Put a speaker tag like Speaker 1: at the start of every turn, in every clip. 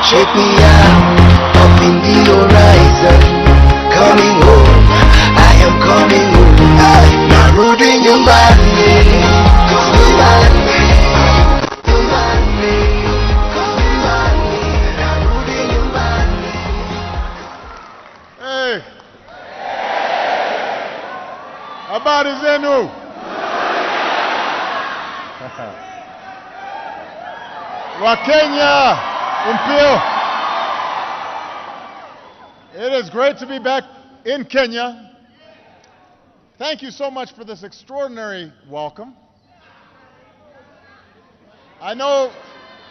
Speaker 1: Check me out, up in the horizon. Coming home, I am coming home. Narudi nyumbani, nyumbani, nyumbani, nyumbani, narudi nyumbani.
Speaker 2: Hey, habari zenu? Wa Kenya, umpio. It is great to be back in Kenya. Thank you so much for this extraordinary welcome. I know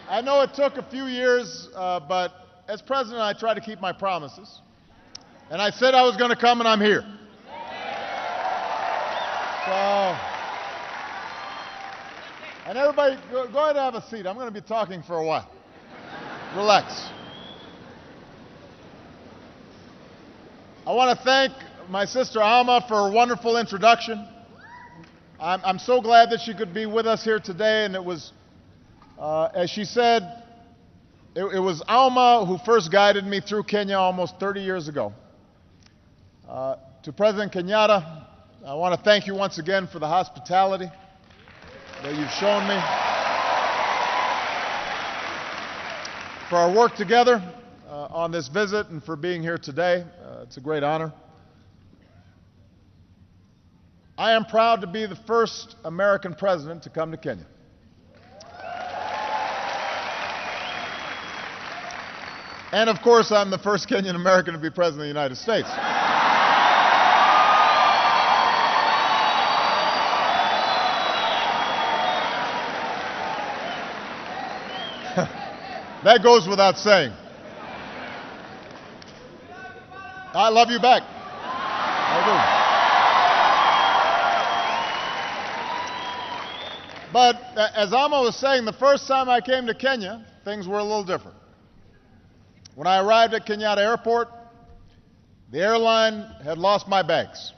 Speaker 2: it took a few years, but as president, I try to keep my promises. And I said I was going to come, and I'm here. So, and everybody, go ahead and have a seat. I'm going to be talking for a while. Relax. I want to thank my sister Alma for a wonderful introduction. I'm so glad that she could be with us here today, and it was, as she said, it was Alma who first guided me through Kenya almost 30 years ago. To President Kenyatta, I want to thank you once again for the hospitality that you've shown me, for our work together on this visit, and for being here today. It's a great honor. I am proud to be the first American president to come to Kenya. And of course, I'm the first Kenyan American to be president of the United States. That goes without saying. I love you back. I do. But as Alma was saying, the first time I came to Kenya, things were a little different. When I arrived at Kenyatta Airport, the airline had lost my bags.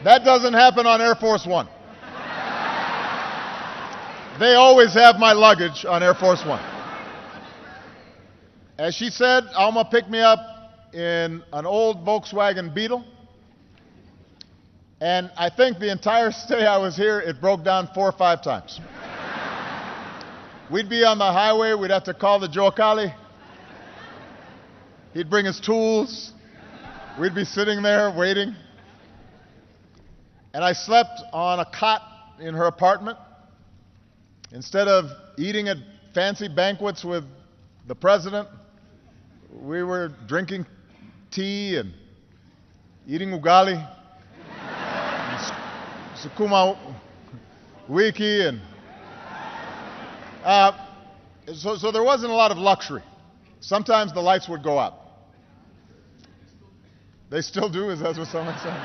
Speaker 2: That doesn't happen on Air Force One. They always have my luggage on Air Force One. As she said, Alma picked me up in an old Volkswagen Beetle. And I think the entire stay I was here, it broke down 4 or 5 times. We'd be on the highway, we'd have to call the Jokali. He'd bring his tools. We'd be sitting there waiting. And I slept on a cot in her apartment. Instead of eating at fancy banquets with the president, we were drinking tea and eating ugali, and sukuma wiki, and so there wasn't a lot of luxury. Sometimes the lights would go out. They still do, is that what someone said?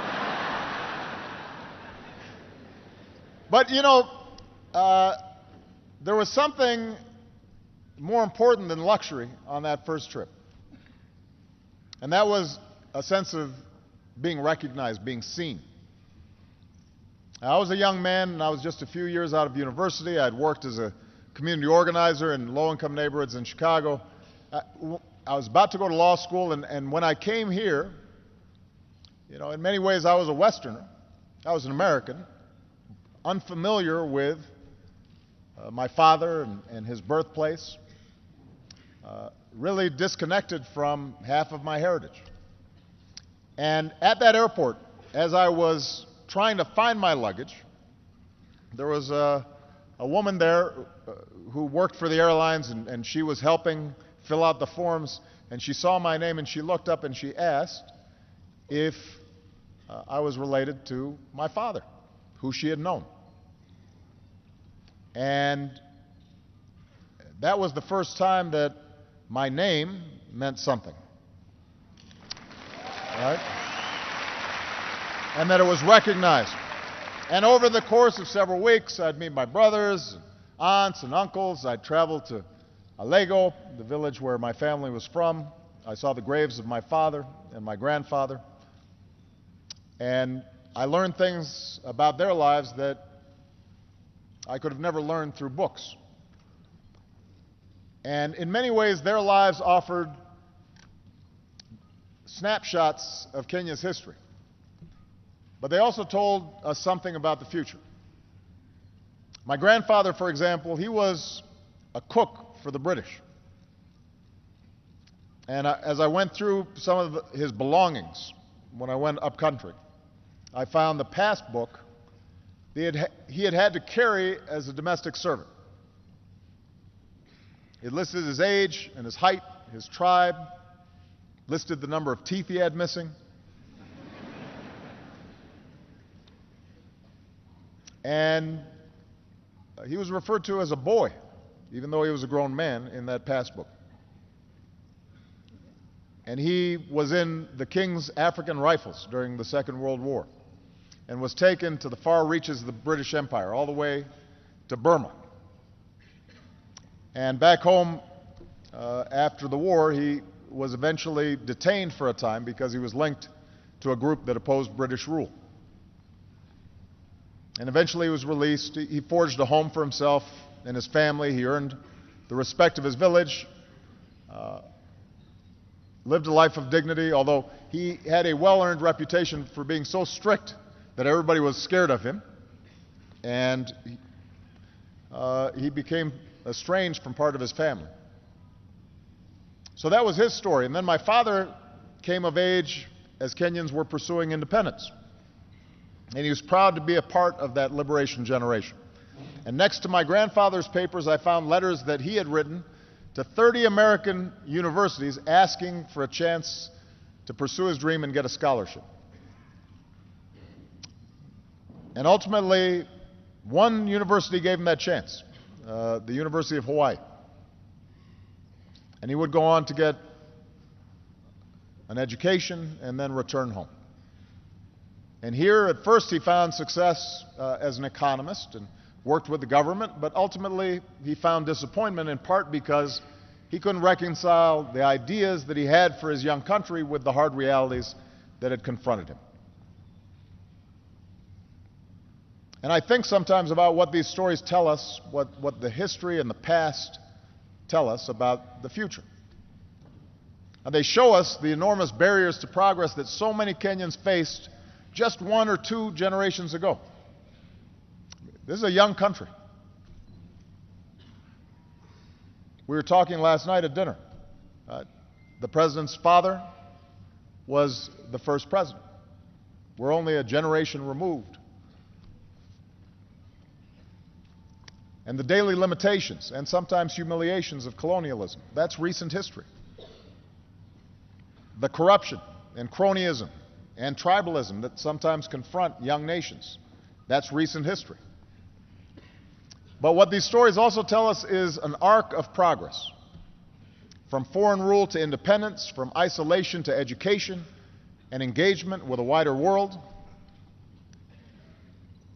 Speaker 2: But you know, there was something more important than luxury on that first trip. And that was a sense of being recognized, being seen. I was a young man, and I was just a few years out of university. I'd worked as a community organizer in low-income neighborhoods in Chicago. I was about to go to law school, and when I came here, you know, in many ways I was a Westerner. I was an American, unfamiliar with my father and his birthplace, really disconnected from half of my heritage. And at that airport, as I was trying to find my luggage, there was a woman there who worked for the airlines, and she was helping fill out the forms, and she saw my name, and she looked up and she asked if I was related to my father, who she had known. And that was the first time that my name meant something. Right? And that it was recognized. And over the course of several weeks, I'd meet my brothers, aunts, and uncles. I'd travel to Alego, the village where my family was from. I saw the graves of my father and my grandfather. And I learned things about their lives that I could have never learned through books. And in many ways, their lives offered snapshots of Kenya's history. But they also told us something about the future. My grandfather, for example, he was a cook for the British. And as I went through some of his belongings when I went up country, I found the passbook he had had to carry as a domestic servant. It listed his age and his height, his tribe, listed the number of teeth he had missing. And he was referred to as a boy, even though he was a grown man in that passbook. And he was in the King's African Rifles during the Second World War and was taken to the far reaches of the British Empire, all the way to Burma. And back home, after the war, he was eventually detained for a time because he was linked to a group that opposed British rule. And eventually he was released. He forged a home for himself and his family. He earned the respect of his village, lived a life of dignity, although he had a well-earned reputation for being so strict that everybody was scared of him. And he became estranged from part of his family. So that was his story. And then my father came of age as Kenyans were pursuing independence. And he was proud to be a part of that liberation generation. And next to my grandfather's papers, I found letters that he had written to 30 American universities asking for a chance to pursue his dream and get a scholarship. And ultimately, one university gave him that chance, the University of Hawaii. And he would go on to get an education and then return home. And here, at first, he found success as an economist and worked with the government, but ultimately he found disappointment in part because he couldn't reconcile the ideas that he had for his young country with the hard realities that had confronted him. And I think sometimes about what these stories tell us, what the history and the past tell us about the future. And they show us the enormous barriers to progress that so many Kenyans faced just 1 or 2 generations ago. This is a young country. We were talking last night at dinner. The president's father was the first president. We're only a generation removed. And the daily limitations and sometimes humiliations of colonialism, that's recent history. The corruption and cronyism and tribalism that sometimes confront young nations, that's recent history. But what these stories also tell us is an arc of progress. From foreign rule to independence, from isolation to education and engagement with a wider world.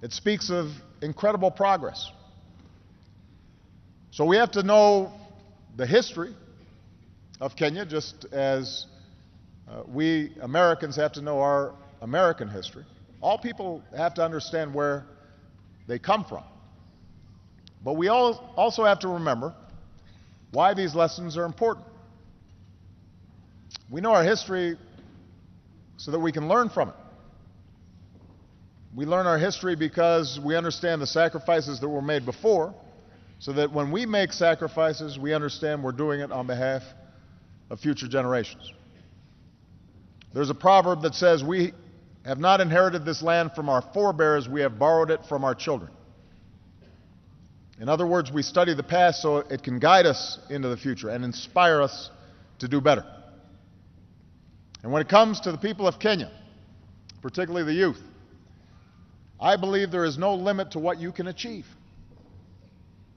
Speaker 2: It speaks of incredible progress. So we have to know the history of Kenya, just as we Americans have to know our American history. All people have to understand where they come from. But we also have to remember why these lessons are important. We know our history so that we can learn from it. We learn our history because we understand the sacrifices that were made before, so that when we make sacrifices, we understand we're doing it on behalf of future generations. There's a proverb that says, "We have not inherited this land from our forebears, we have borrowed it from our children." In other words, we study the past so it can guide us into the future and inspire us to do better. And when it comes to the people of Kenya, particularly the youth, I believe there is no limit to what you can achieve.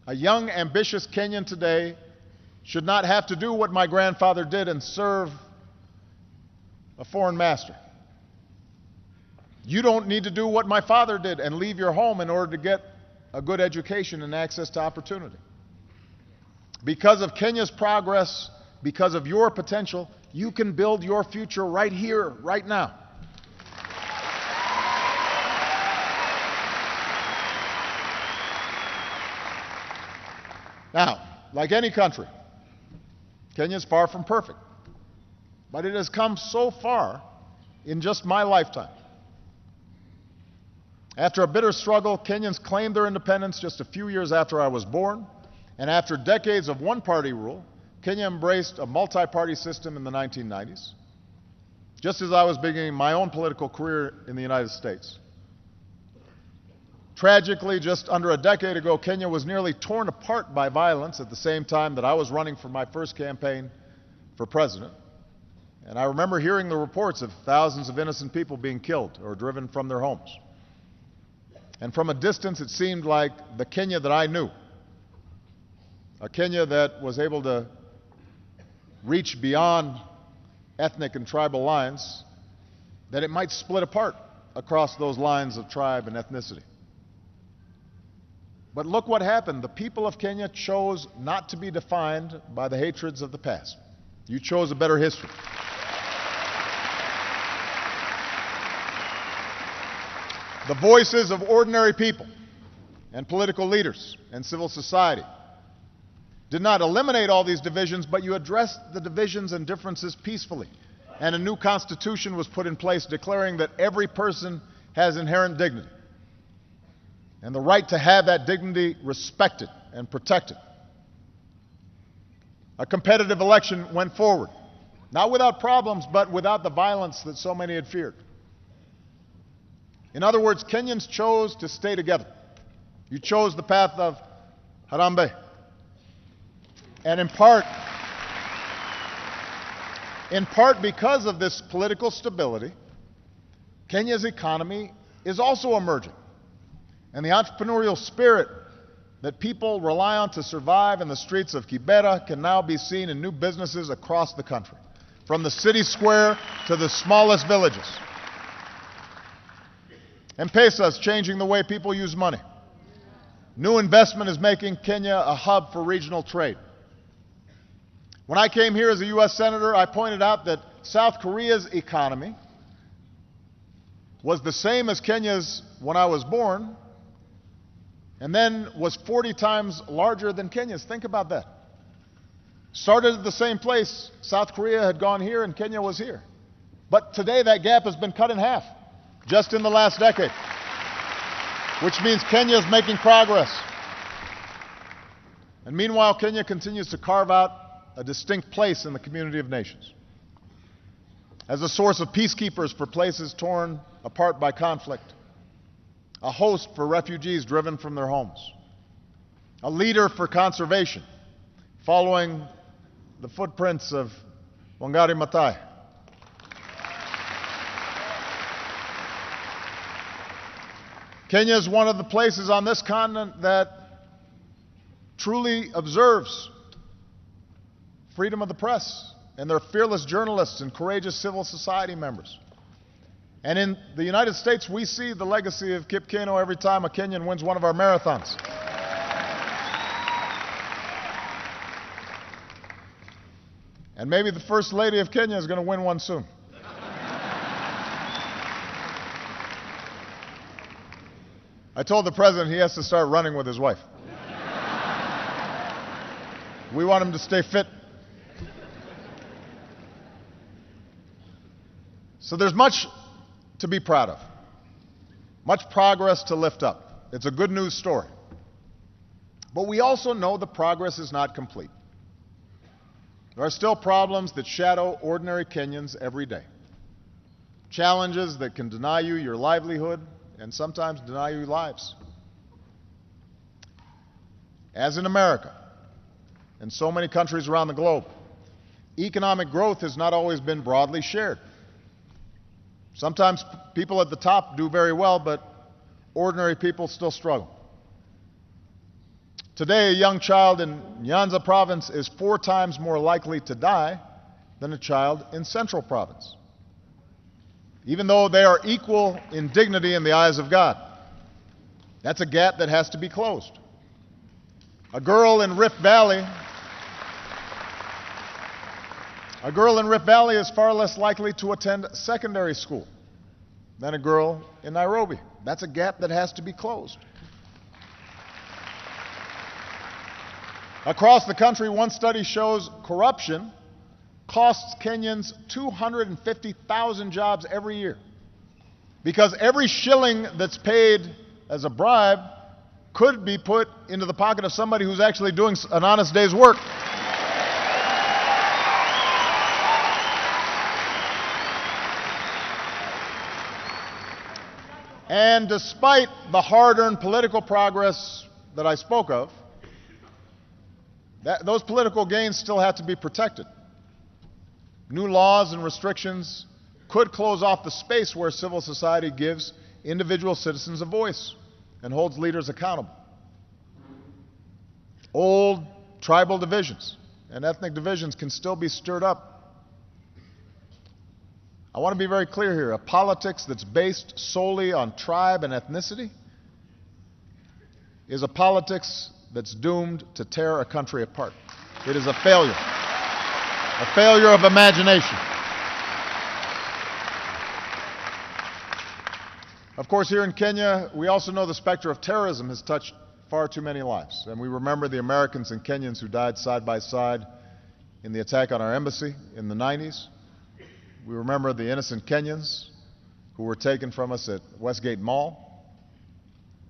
Speaker 2: A young, ambitious Kenyan today should not have to do what my grandfather did and serve a foreign master. You don't need to do what my father did and leave your home in order to get a good education and access to opportunity. Because of Kenya's progress, because of your potential, you can build your future right here, right now. Now, like any country, Kenya is far from perfect, but it has come so far in just my lifetime. After a bitter struggle, Kenyans claimed their independence just a few years after I was born, and after decades of one-party rule, Kenya embraced a multi-party system in the 1990s, just as I was beginning my own political career in the United States. Tragically, just under a decade ago, Kenya was nearly torn apart by violence at the same time that I was running for my first campaign for president. And I remember hearing the reports of thousands of innocent people being killed or driven from their homes. And from a distance, it seemed like the Kenya that I knew, a Kenya that was able to reach beyond ethnic and tribal lines, that it might split apart across those lines of tribe and ethnicity. But look what happened. The people of Kenya chose not to be defined by the hatreds of the past. You chose a better history. The voices of ordinary people and political leaders and civil society did not eliminate all these divisions, but you addressed the divisions and differences peacefully. And a new constitution was put in place declaring that every person has inherent dignity and the right to have that dignity respected and protected. A competitive election went forward, not without problems, but without the violence that so many had feared. In other words, Kenyans chose to stay together. You chose the path of Harambee. And in part because of this political stability, Kenya's economy is also emerging. And the entrepreneurial spirit that people rely on to survive in the streets of Kibera can now be seen in new businesses across the country, from the city square to the smallest villages. M-Pesa is changing the way people use money. New investment is making Kenya a hub for regional trade. When I came here as a U.S. Senator, I pointed out that South Korea's economy was the same as Kenya's when I was born, and then was 40 times larger than Kenya's. Think about that. Started at the same place. South Korea had gone here and Kenya was here. But today that gap has been cut in half, just in the last decade, which means Kenya is making progress. And meanwhile, Kenya continues to carve out a distinct place in the community of nations as a source of peacekeepers for places torn apart by conflict, a host for refugees driven from their homes, a leader for conservation, following the footprints of Wangari Maathai. Kenya is one of the places on this continent that truly observes freedom of the press, and their fearless journalists and courageous civil society members. And in the United States, we see the legacy of Kip Keino every time a Kenyan wins one of our marathons. And maybe the First Lady of Kenya is going to win one soon. I told the President he has to start running with his wife. We want him to stay fit. So there's much to be proud of, much progress to lift up. It's a good news story. But we also know the progress is not complete. There are still problems that shadow ordinary Kenyans every day. Challenges that can deny you your livelihood and sometimes deny you lives. As in America and so many countries around the globe, economic growth has not always been broadly shared. Sometimes people at the top do very well, but ordinary people still struggle. Today, a young child in Nyanza province is 4 times more likely to die than a child in Central province, even though they are equal in dignity in the eyes of God. That's a gap that has to be closed. A girl in Rift Valley is far less likely to attend secondary school than a girl in Nairobi. That's a gap that has to be closed. Across the country, one study shows corruption costs Kenyans 250,000 jobs every year. Because every shilling that's paid as a bribe could be put into the pocket of somebody who's actually doing an honest day's work. And despite the hard-earned political progress that I spoke of, those political gains still have to be protected. New laws and restrictions could close off the space where civil society gives individual citizens a voice and holds leaders accountable. Old tribal divisions and ethnic divisions can still be stirred up. I want to be very clear here. A politics that's based solely on tribe and ethnicity is a politics that's doomed to tear a country apart. It is a failure of imagination. Of course, here in Kenya, we also know the specter of terrorism has touched far too many lives. And we remember the Americans and Kenyans who died side by side in the attack on our embassy in the 90s. We remember the innocent Kenyans who were taken from us at Westgate Mall.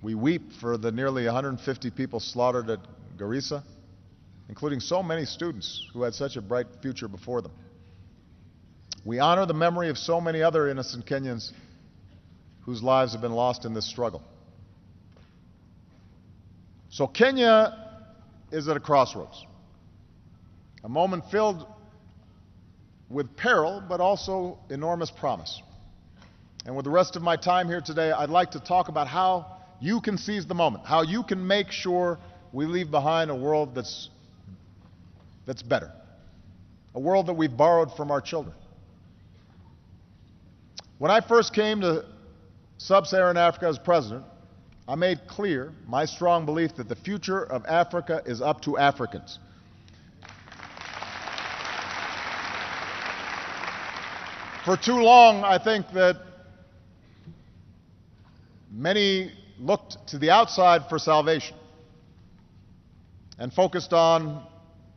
Speaker 2: We weep for the nearly 150 people slaughtered at Garissa, including so many students who had such a bright future before them. We honor the memory of so many other innocent Kenyans whose lives have been lost in this struggle. So Kenya is at a crossroads, a moment filled with peril, but also enormous promise. And with the rest of my time here today, I'd like to talk about how you can seize the moment, how you can make sure we leave behind a world that's better, a world that we've borrowed from our children. When I first came to Sub-Saharan Africa as president, I made clear my strong belief that the future of Africa is up to Africans. For too long, I think that many looked to the outside for salvation and focused on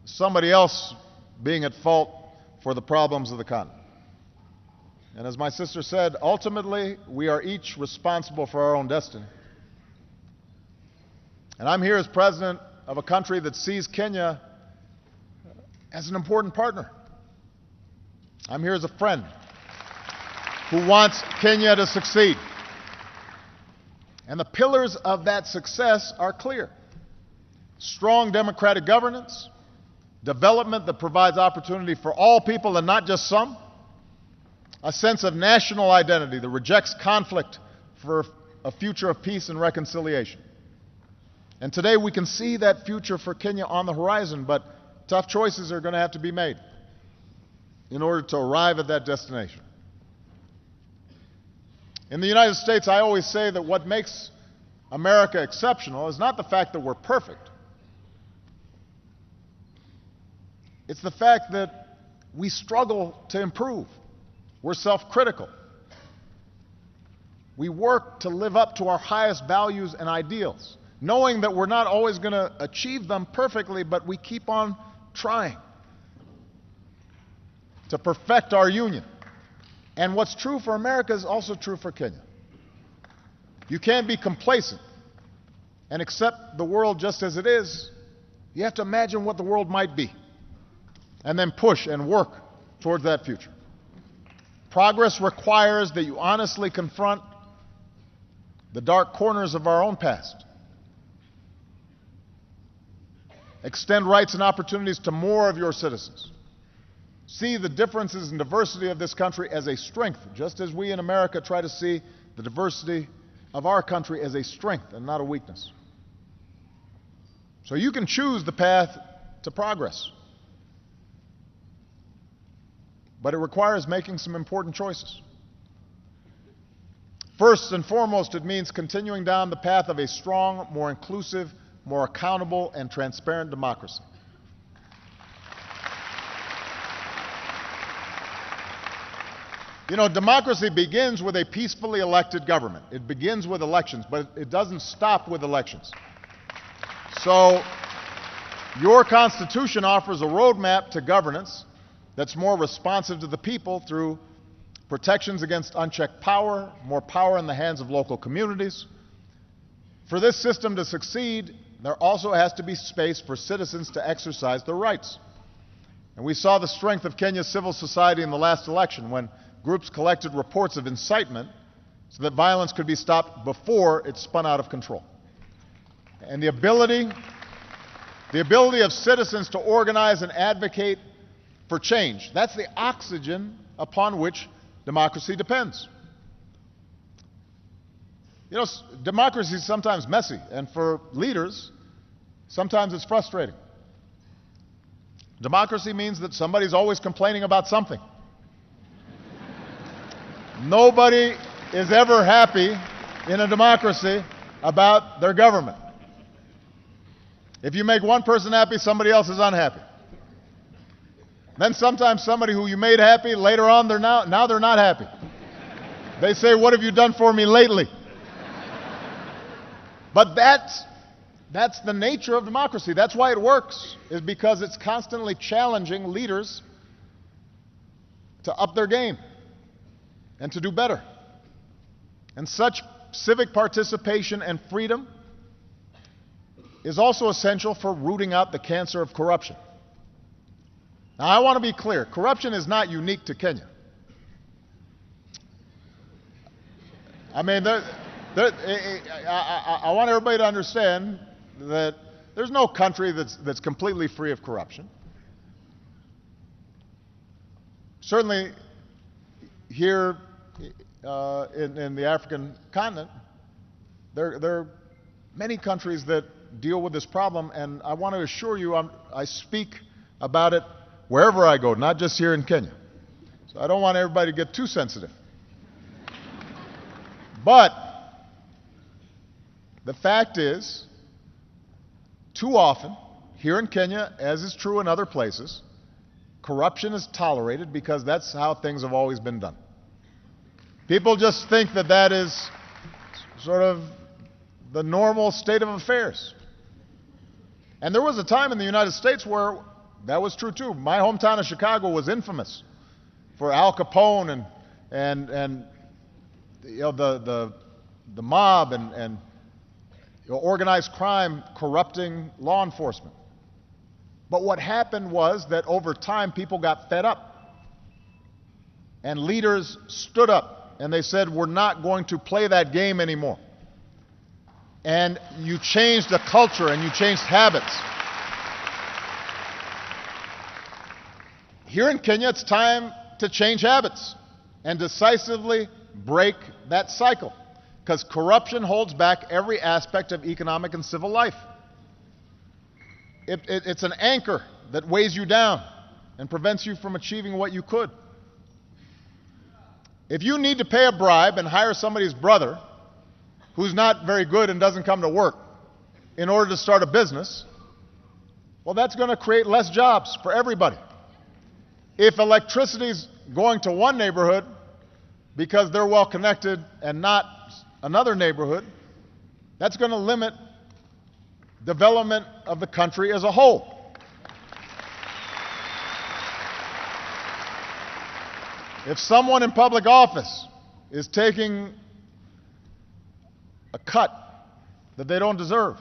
Speaker 2: somebody else being at fault for the problems of the continent. And as my sister said, ultimately, we are each responsible for our own destiny. And I'm here as president of a country that sees Kenya as an important partner. I'm here as a friend who wants Kenya to succeed. And the pillars of that success are clear. Strong democratic governance, development that provides opportunity for all people and not just some, a sense of national identity that rejects conflict for a future of peace and reconciliation. And today we can see that future for Kenya on the horizon, but tough choices are going to have to be made in order to arrive at that destination. In the United States, I always say that what makes America exceptional is not the fact that we're perfect. It's the fact that we struggle to improve. We're self-critical. We work to live up to our highest values and ideals, knowing that we're not always going to achieve them perfectly, but we keep on trying to perfect our union. And what's true for America is also true for Kenya. You can't be complacent and accept the world just as it is. You have to imagine what the world might be and then push and work towards that future. Progress requires that you honestly confront the dark corners of our own past. Extend rights and opportunities to more of your citizens. See the differences and diversity of this country as a strength, just as we in America try to see the diversity of our country as a strength and not a weakness. So you can choose the path to progress, but it requires making some important choices. First and foremost, it means continuing down the path of a strong, more inclusive, more accountable, and transparent democracy. You know, democracy begins with a peacefully elected government. It begins with elections, but it doesn't stop with elections. So Your Constitution offers a roadmap to governance that's more responsive to the people through protections against unchecked power, more power in the hands of local communities. For this system to succeed, there also has to be space for citizens to exercise their rights. And we saw the strength of Kenya's civil society in the last election when groups collected reports of incitement so that violence could be stopped before it spun out of control. And the ability of citizens to organize and advocate for change, that's the oxygen upon which democracy depends. You know, democracy is sometimes messy, and for leaders, sometimes it's frustrating. Democracy means that somebody's always complaining about something. Nobody is ever happy in a democracy about their government. If you make one person happy, somebody else is unhappy. Then sometimes somebody who you made happy, later on now they're not happy. They say, "What have you done for me lately?" But that's the nature of democracy. That's why it works, is because it's constantly challenging leaders to up their game and to do better. And such civic participation and freedom is also essential for rooting out the cancer of corruption. Now, I want to be clear. Corruption is not unique to Kenya. I mean, I want everybody to understand that there's no country that's completely free of corruption. Certainly, here in the African continent, there are many countries that deal with this problem, and I want to assure you I speak about it wherever I go, not just here in Kenya. So I don't want everybody to get too sensitive. But the fact is, too often, here in Kenya, as is true in other places, corruption is tolerated because that's how things have always been done. People just think that that is sort of the normal state of affairs. And there was a time in the United States where that was true too. My hometown of Chicago was infamous for Al Capone and you know, the mob and organized crime corrupting law enforcement. But what happened was that over time people got fed up, and leaders stood up and they said, "We're not going to play that game anymore." And you changed the culture and you changed habits. Here in Kenya, it's time to change habits and decisively break that cycle, because corruption holds back every aspect of economic and civil life. It's an anchor that weighs you down and prevents you from achieving what you could. If you need to pay a bribe and hire somebody's brother who's not very good and doesn't come to work in order to start a business, well, that's going to create less jobs for everybody. If electricity's going to one neighborhood because they're well connected and not another neighborhood, that's going to limit development of the country as a whole. If someone in public office is taking a cut that they don't deserve,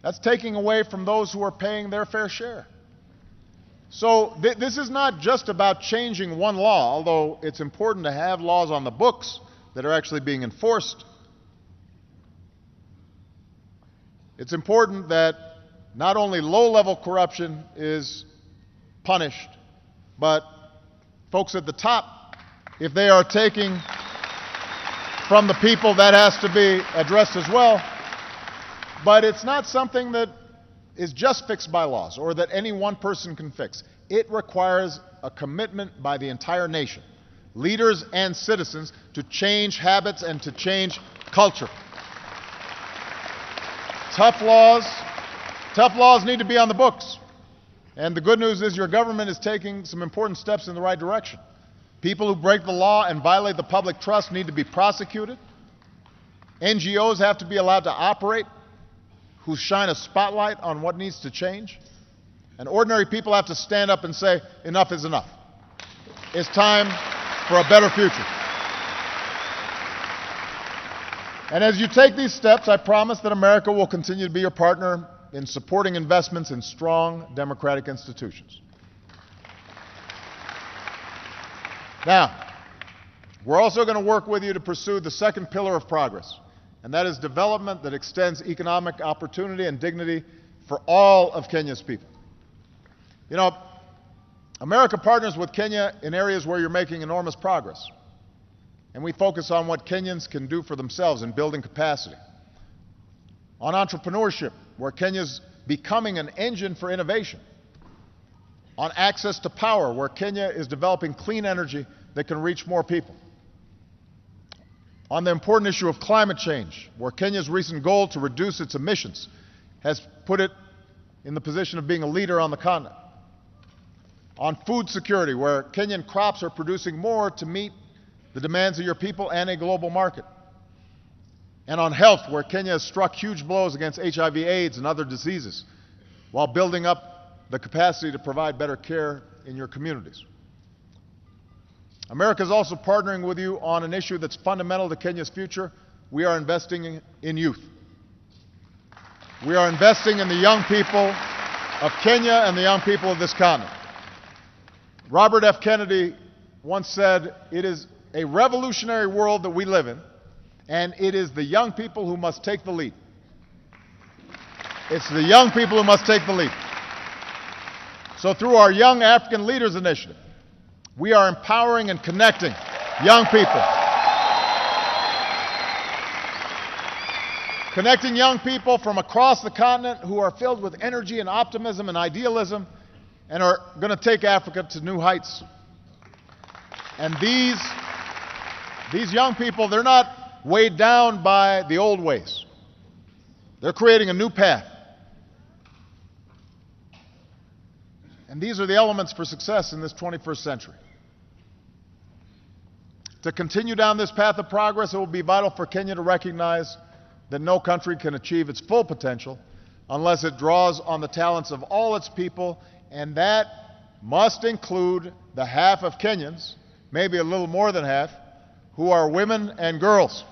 Speaker 2: that's taking away from those who are paying their fair share. So this is not just about changing one law, although it's important to have laws on the books that are actually being enforced. It's important that not only low-level corruption is punished, but folks at the top, if they are taking from the people, that has to be addressed as well. But it's not something that is just fixed by laws or that any one person can fix. It requires a commitment by the entire nation, leaders and citizens, to change habits and to change culture. Tough laws need to be on the books. And the good news is your government is taking some important steps in the right direction. People who break the law and violate the public trust need to be prosecuted. NGOs have to be allowed to operate. who shine a spotlight on what needs to change. And ordinary people have to stand up and say, enough is enough. It's time for a better future. And as you take these steps, I promise that America will continue to be your partner in supporting investments in strong democratic institutions. Now, we're also going to work with you to pursue the second pillar of progress, and that is development that extends economic opportunity and dignity for all of Kenya's people. You know, America partners with Kenya in areas where you're making enormous progress. And we focus on what Kenyans can do for themselves in building capacity. On entrepreneurship, where Kenya's becoming an engine for innovation. On access to power, where Kenya is developing clean energy that can reach more people. On the important issue of climate change, where Kenya's recent goal to reduce its emissions has put it in the position of being a leader on the continent. On food security, where Kenyan crops are producing more to meet the demands of your people and a global market. And on health, where Kenya has struck huge blows against HIV/AIDS and other diseases, while building up the capacity to provide better care in your communities. America is also partnering with you on an issue that's fundamental to Kenya's future. We are investing in youth. We are investing in the young people of Kenya and the young people of this continent. Robert F. Kennedy once said, "It is a revolutionary world that we live in, and it is the young people who must take the lead." It's the young people who must take the lead. So through our Young African Leaders Initiative, we are empowering and connecting young people. Connecting young people from across the continent who are filled with energy and optimism and idealism and are going to take Africa to new heights. And these young people, they're not weighed down by the old ways. They're creating a new path. And these are the elements for success in this 21st century. To continue down this path of progress, it will be vital for Kenya to recognize that no country can achieve its full potential unless it draws on the talents of all its people, and that must include the half of Kenyans, maybe a little more than half, who are women and girls.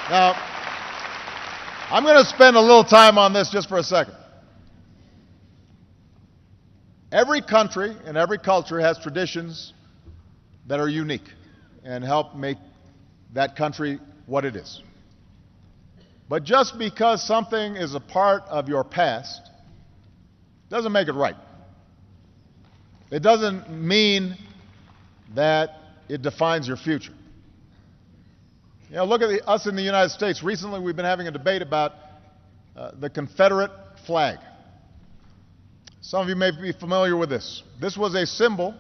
Speaker 2: Now, I'm going to spend a little time on this just for a second. Every country and every culture has traditions that are unique and help make that country what it is. But just because something is a part of your past doesn't make it right. It doesn't mean that it defines your future. You know, look at us in the United States. Recently, we've been having a debate about the Confederate flag. Some of you may be familiar with this. This was a symbol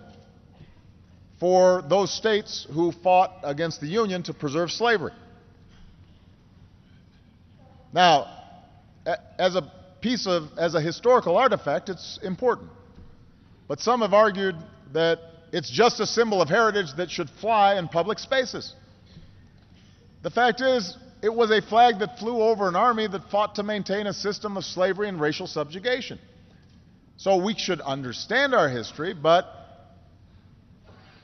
Speaker 2: for those states who fought against the Union to preserve slavery. Now, as a historical artifact, it's important. But some have argued that it's just a symbol of heritage that should fly in public spaces. The fact is, it was a flag that flew over an army that fought to maintain a system of slavery and racial subjugation. So we should understand our history, but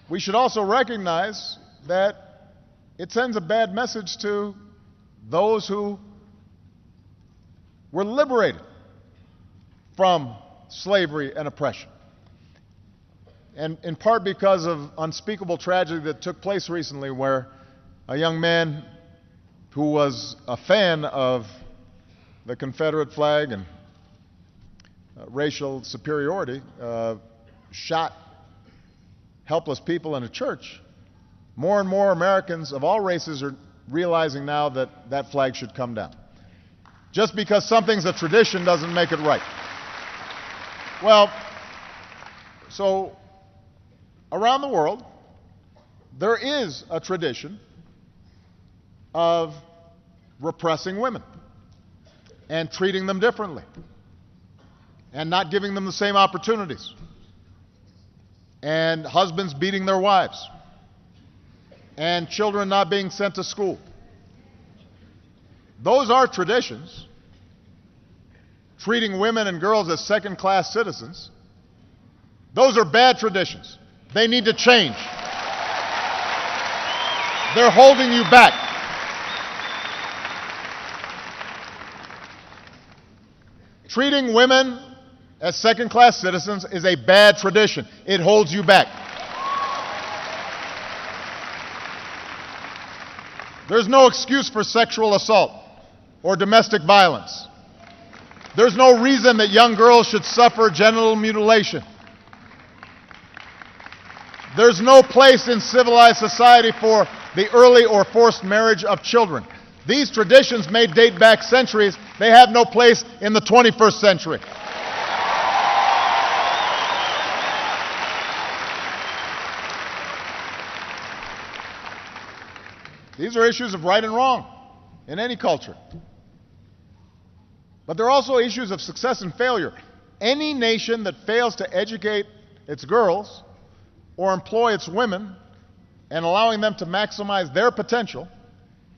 Speaker 2: we should also recognize that it sends a bad message to those who were liberated from slavery and oppression. And in part because of unspeakable tragedy that took place recently, where a young man who was a fan of the Confederate flag and racial superiority shot helpless people in a church. More and more Americans of all races are realizing now that that flag should come down. Just because something's a tradition doesn't make it right. Well, so around the world, there is a tradition of repressing women and treating them differently and not giving them the same opportunities, and husbands beating their wives, and children not being sent to school. Those are traditions. Treating women and girls as second-class citizens. Those are bad traditions. They need to change. They're holding you back. Treating women as second-class citizens is a bad tradition. It holds you back. There's no excuse for sexual assault or domestic violence. There's no reason that young girls should suffer genital mutilation. There's no place in civilized society for the early or forced marriage of children. These traditions may date back centuries. They have no place in the 21st century. These are issues of right and wrong in any culture. But they're also issues of success and failure. Any nation that fails to educate its girls or employ its women and allowing them to maximize their potential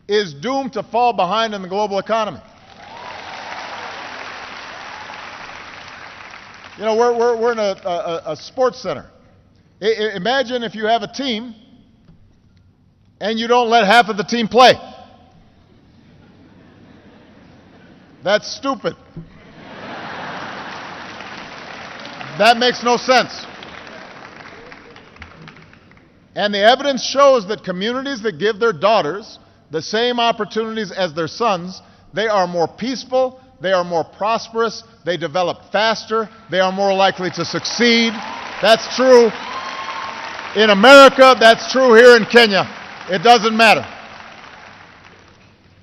Speaker 2: is doomed to fall behind in the global economy. You know, we're in a sports center. Imagine if you have a team and you don't let half of the team play. That's stupid. That makes no sense. And the evidence shows that communities that give their daughters the same opportunities as their sons, they are more peaceful, they are more prosperous, they develop faster, they are more likely to succeed. That's true in America, that's true here in Kenya. It doesn't matter.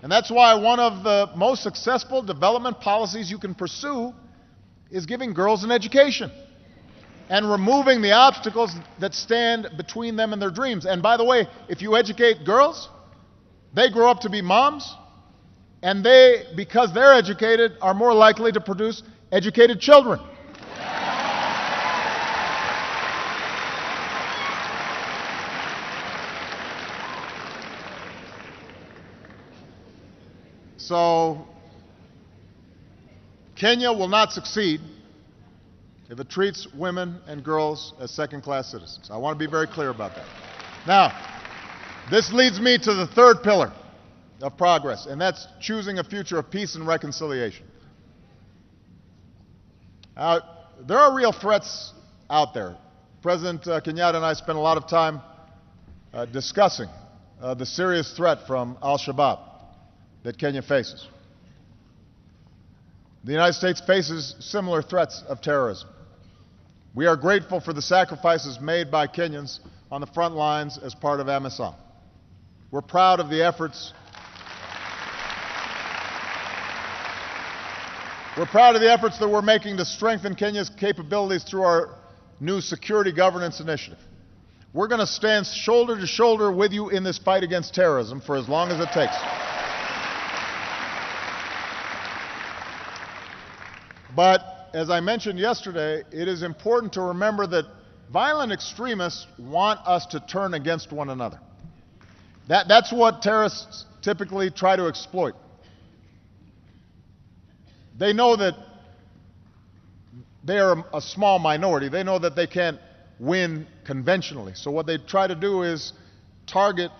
Speaker 2: And that's why one of the most successful development policies you can pursue is giving girls an education and removing the obstacles that stand between them and their dreams. And by the way, if you educate girls, they grow up to be moms, and they, because they're educated, are more likely to produce educated children. So, Kenya will not succeed if it treats women and girls as second-class citizens. I want to be very clear about that. Now, this leads me to the third pillar of progress, and that's choosing a future of peace and reconciliation. There are real threats out there. President Kenyatta and I spent a lot of time discussing the serious threat from Al-Shabaab that Kenya faces. The United States faces similar threats of terrorism. We are grateful for the sacrifices made by Kenyans on the front lines as part of AMISOM. We're proud of the efforts. We're proud of the efforts that we're making to strengthen Kenya's capabilities through our new security governance initiative. We're going to stand shoulder to shoulder with you in this fight against terrorism for as long as it takes. But, as I mentioned yesterday, it is important to remember that violent extremists want us to turn against one another. That's what terrorists typically try to exploit. They know that they are a small minority. They know that they can't win conventionally. So what they try to do is target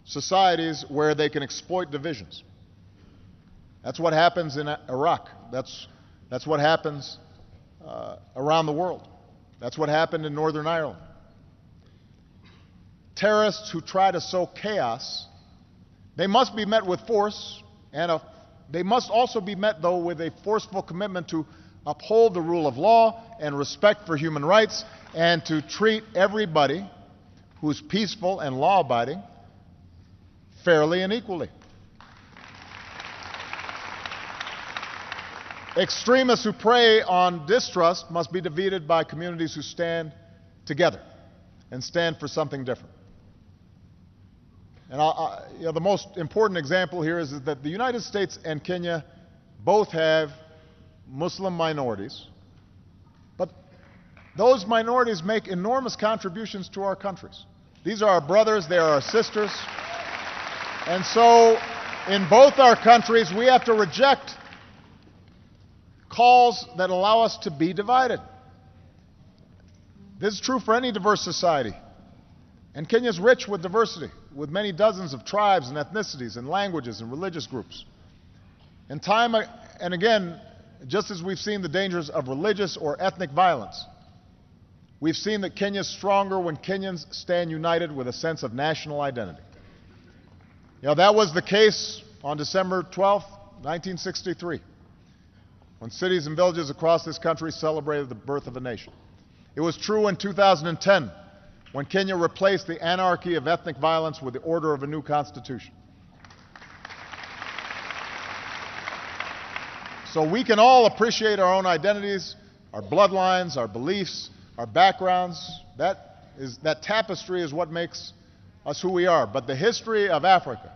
Speaker 2: societies where they can exploit divisions. That's what happens in Iraq. That's what happens around the world. That's what happened in Northern Ireland. Terrorists who try to sow chaos, they must be met with force, and they must also be met, though, with a forceful commitment to uphold the rule of law and respect for human rights, and to treat everybody who's peaceful and law-abiding fairly and equally. Extremists who prey on distrust must be defeated by communities who stand together and stand for something different. And the most important example here is that the United States and Kenya both have Muslim minorities, but those minorities make enormous contributions to our countries. These are our brothers, they are our sisters, and so in both our countries, we have to reject calls that allow us to be divided. This is true for any diverse society. And Kenya is rich with diversity, with many dozens of tribes and ethnicities and languages and religious groups. And time and again, just as we've seen the dangers of religious or ethnic violence, we've seen that Kenya is stronger when Kenyans stand united with a sense of national identity. You know, that was the case on December 12, 1963, when cities and villages across this country celebrated the birth of a nation. It was true in 2010, when Kenya replaced the anarchy of ethnic violence with the order of a new constitution. So we can all appreciate our own identities, our bloodlines, our beliefs, our backgrounds. That tapestry is what makes us who we are. But the history of Africa,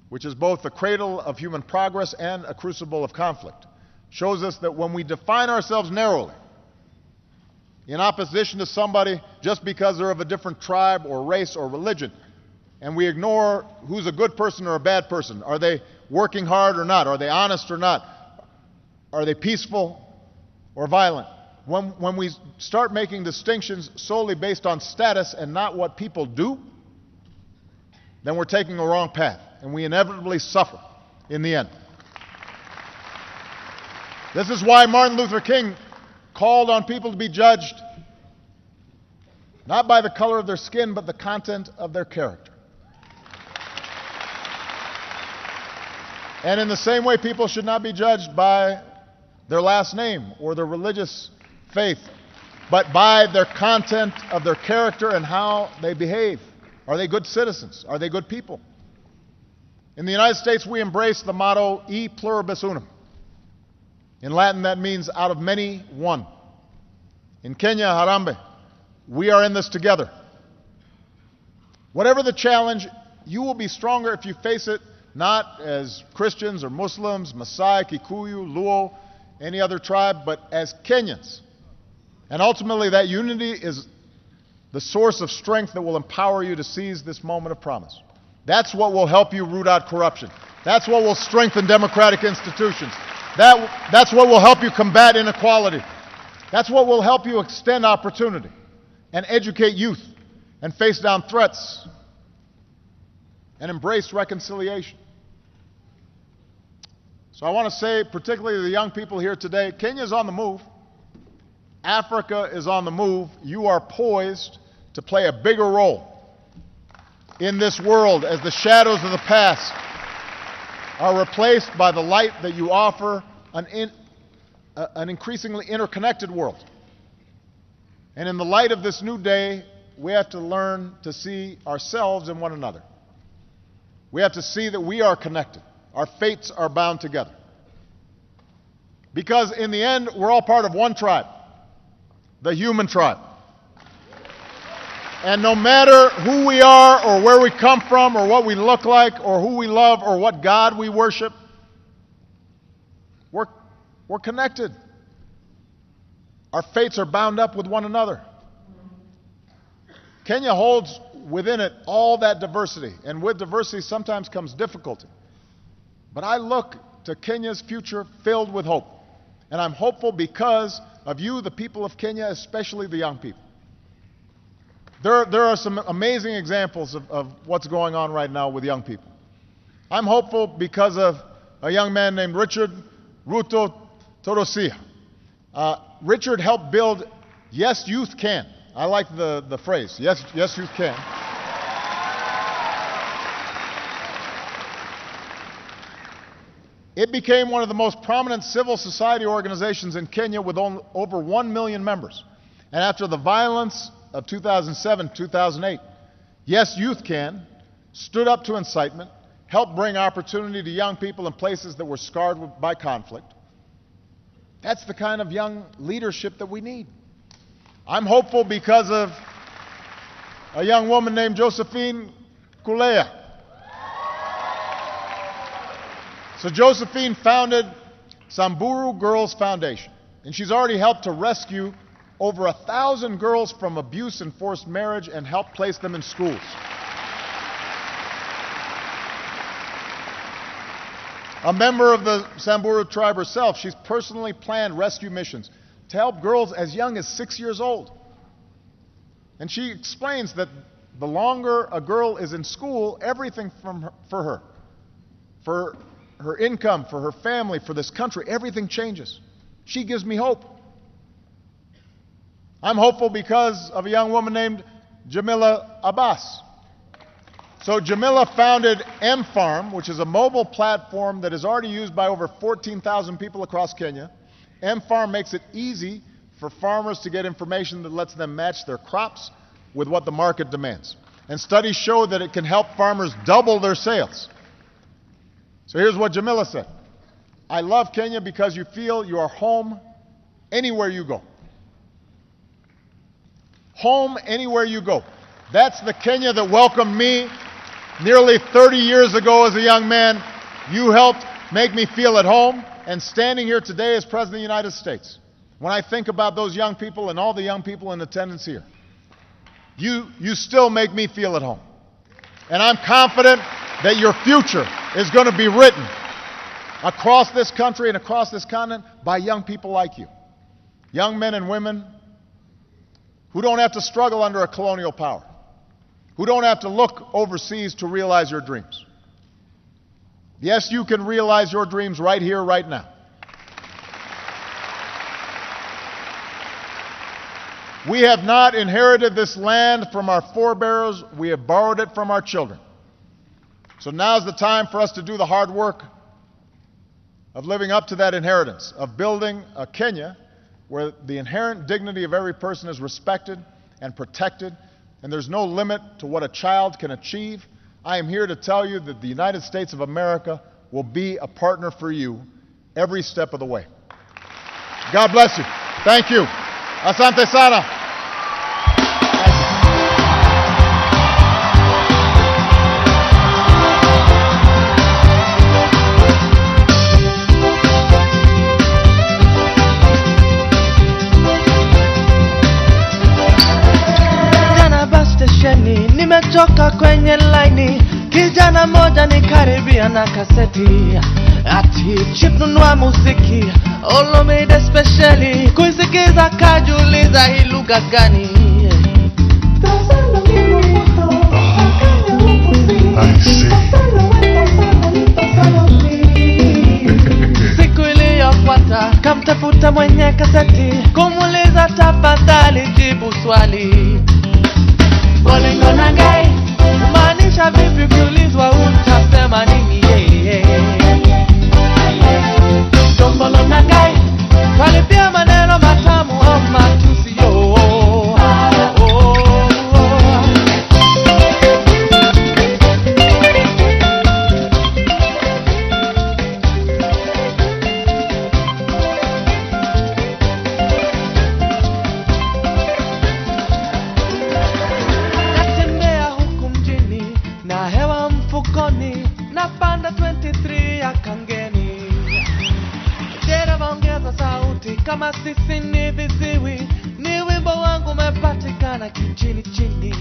Speaker 2: which is both the cradle of human progress and a crucible of conflict, shows us that when we define ourselves narrowly, in opposition to somebody just because they're of a different tribe or race or religion, and we ignore who's a good person or a bad person, are they working hard or not, are they honest or not, are they peaceful or violent, when we start making distinctions solely based on status and not what people do, then we're taking a wrong path, and we inevitably suffer in the end. This is why Martin Luther King called on people to be judged not by the color of their skin, but the content of their character. And in the same way, people should not be judged by their last name or their religious faith, but by their content of their character and how they behave. Are they good citizens? Are they good people? In the United States, we embrace the motto, e pluribus unum. In Latin, that means out of many, one. In Kenya, Harambee, we are in this together. Whatever the challenge, you will be stronger if you face it not as Christians or Muslims, Maasai, Kikuyu, Luo, any other tribe, but as Kenyans. And ultimately, that unity is the source of strength that will empower you to seize this moment of promise. That's what will help you root out corruption. That's what will strengthen democratic institutions. That's what will help you combat inequality. That's what will help you extend opportunity and educate youth and face down threats and embrace reconciliation. So I want to say, particularly to the young people here today, Kenya is on the move. Africa is on the move. You are poised to play a bigger role in this world as the shadows of the past are replaced by the light that you offer an increasingly interconnected world. And in the light of this new day, we have to learn to see ourselves and one another. We have to see that we are connected. Our fates are bound together. Because in the end, we're all part of one tribe, the human tribe. And no matter who we are or where we come from or what we look like or who we love or what God we worship, we're connected. Our fates are bound up with one another. Kenya holds within it all that diversity, and with diversity sometimes comes difficulty. But I look to Kenya's future filled with hope. And I'm hopeful because of you, the people of Kenya, especially the young people. There are some amazing examples of what's going on right now with young people. I'm hopeful because of a young man named Richard Ruto Torosia. Richard helped build Yes, Youth Can. I like the phrase, yes, Youth Can. It became one of the most prominent civil society organizations in Kenya with over 1 million members. And after the violence of 2007, 2008, Yes, Youth Can stood up to incitement, helped bring opportunity to young people in places that were scarred by conflict. That's the kind of young leadership that we need. I'm hopeful because of a young woman named Josephine Kulea. So Josephine founded Samburu Girls Foundation, and she's already helped to rescue over 1,000 girls from abuse and forced marriage and helped place them in schools. A member of the Samburu tribe herself, she's personally planned rescue missions to help girls as young as 6 years old. And she explains that the longer a girl is in school, everything for her income, for her family, for this country, everything changes. She gives me hope. I'm hopeful because of a young woman named Jamila Abbas. So Jamila founded M-Farm, which is a mobile platform that is already used by over 14,000 people across Kenya. M-Farm makes it easy for farmers to get information that lets them match their crops with what the market demands. And studies show that it can help farmers double their sales. So here's what Jamila said. I love Kenya because you feel you are home anywhere you go. Home anywhere you go. That's the Kenya that welcomed me nearly 30 years ago as a young man. You helped make me feel at home, and standing here today as President of the United States, when I think about those young people and all the young people in attendance here, you still make me feel at home. And I'm confident that your future is going to be written across this country and across this continent by young people like you. Young men and women who don't have to struggle under a colonial power, who don't have to look overseas to realize your dreams. Yes, you can realize your dreams right here, right now. We have not inherited this land from our forebears. We have borrowed it from our children. So now's the time for us to do the hard work of living up to that inheritance, of building a Kenya where the inherent dignity of every person is respected and protected, and there's no limit to what a child can achieve. I am here to tell you that the United States of America will be a partner for you every step of the way. God bless you. Thank you. Asante sana.
Speaker 3: Nimechoka kwenye laini, kijana moja ni karibia na kaseti ati chip nunua muziki Olomide speciali kuisikiza kajuliza hii lugha gani. Siku iliyofuata kamtafuta mwenye kaseti kumuuliza tafadhali jibu swali. Bolingo nangai, umaanisha vipi ukiulizwa utasema nini? Tombolo nangai, walipia maneno matamu au matusi yo. Napanda 23 ya Kangeni, jera vaongeza sauti kama sisi ni viziwi. Ni wimbo wangu umepatikana kichini chini.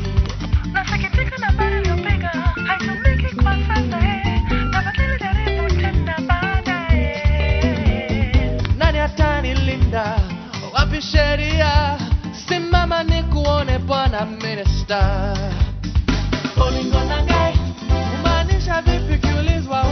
Speaker 4: Nasikitika na habari iliyopiga haitumiki kwa sasa. Tafadhali jaribu tena baadaye.
Speaker 3: Nani atanilinda? Wapi sheria? Simama nikuone Bwana Minister. Bolingo nangai, umaanisha vipi kiulizwa